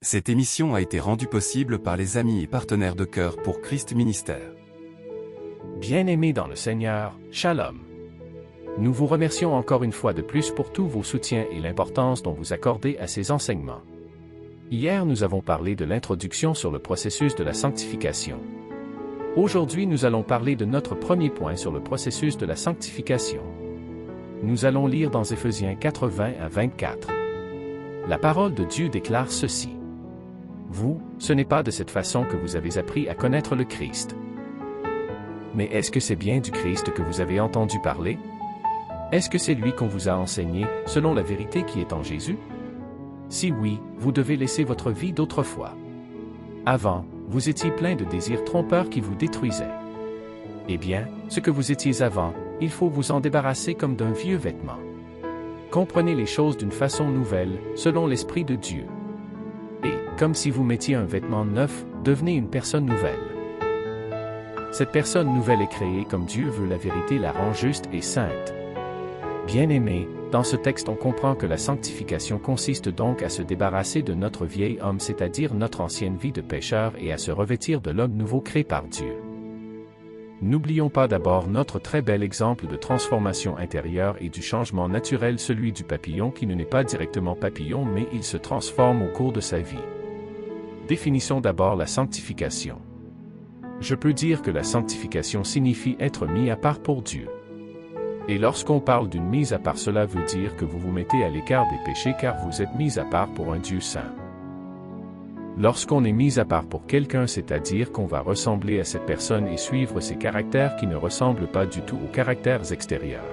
Cette émission a été rendue possible par les amis et partenaires de Cœur pour Christ Ministère. Bien-aimés dans le Seigneur, Shalom. Nous vous remercions encore une fois de plus pour tous vos soutiens et l'importance dont vous accordez à ces enseignements. Hier, nous avons parlé de l'introduction sur le processus de la sanctification. Aujourd'hui, nous allons parler de notre premier point sur le processus de la sanctification. Nous allons lire dans Éphésiens 4, 20 à 24. La parole de Dieu déclare ceci. Vous, ce n'est pas de cette façon que vous avez appris à connaître le Christ. Mais est-ce que c'est bien du Christ que vous avez entendu parler? Est-ce que c'est lui qu'on vous a enseigné, selon la vérité qui est en Jésus? Si oui, vous devez laisser votre vie d'autrefois. Avant, vous étiez plein de désirs trompeurs qui vous détruisaient. Eh bien, ce que vous étiez avant, il faut vous en débarrasser comme d'un vieux vêtement. Comprenez les choses d'une façon nouvelle, selon l'Esprit de Dieu. Et, comme si vous mettiez un vêtement neuf, devenez une personne nouvelle. Cette personne nouvelle est créée comme Dieu veut, la vérité la rend juste et sainte. Bien-aimés, dans ce texte on comprend que la sanctification consiste donc à se débarrasser de notre vieil homme, c'est-à-dire notre ancienne vie de pécheur, et à se revêtir de l'homme nouveau créé par Dieu. N'oublions pas d'abord notre très bel exemple de transformation intérieure et du changement naturel, celui du papillon qui ne naît pas directement papillon mais il se transforme au cours de sa vie. Définissons d'abord la sanctification. Je peux dire que la sanctification signifie être mis à part pour Dieu. Et lorsqu'on parle d'une mise à part, cela veut dire que vous vous mettez à l'écart des péchés car vous êtes mis à part pour un Dieu saint. Lorsqu'on est mis à part pour quelqu'un, c'est-à-dire qu'on va ressembler à cette personne et suivre ses caractères qui ne ressemblent pas du tout aux caractères extérieurs.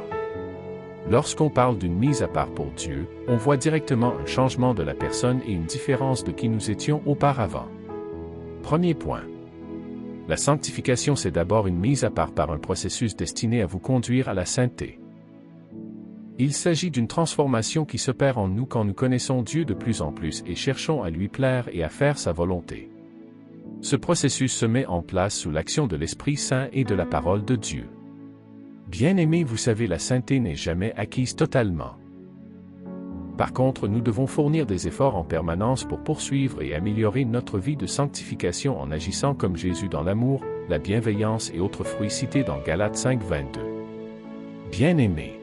Lorsqu'on parle d'une mise à part pour Dieu, on voit directement un changement de la personne et une différence de qui nous étions auparavant. Premier point. La sanctification, c'est d'abord une mise à part par un processus destiné à vous conduire à la sainteté. Il s'agit d'une transformation qui s'opère en nous quand nous connaissons Dieu de plus en plus et cherchons à lui plaire et à faire sa volonté. Ce processus se met en place sous l'action de l'Esprit Saint et de la parole de Dieu. Bien-aimés, vous savez, la sainteté n'est jamais acquise totalement. Par contre, nous devons fournir des efforts en permanence pour poursuivre et améliorer notre vie de sanctification en agissant comme Jésus dans l'amour, la bienveillance et autres fruits cités dans Galates 5, 22. Bien-aimés,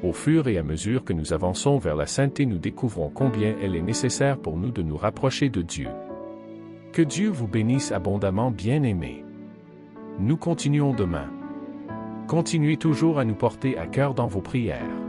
au fur et à mesure que nous avançons vers la sainteté, nous découvrons combien elle est nécessaire pour nous de nous rapprocher de Dieu. Que Dieu vous bénisse abondamment, bien-aimés. Nous continuons demain. Continuez toujours à nous porter à cœur dans vos prières.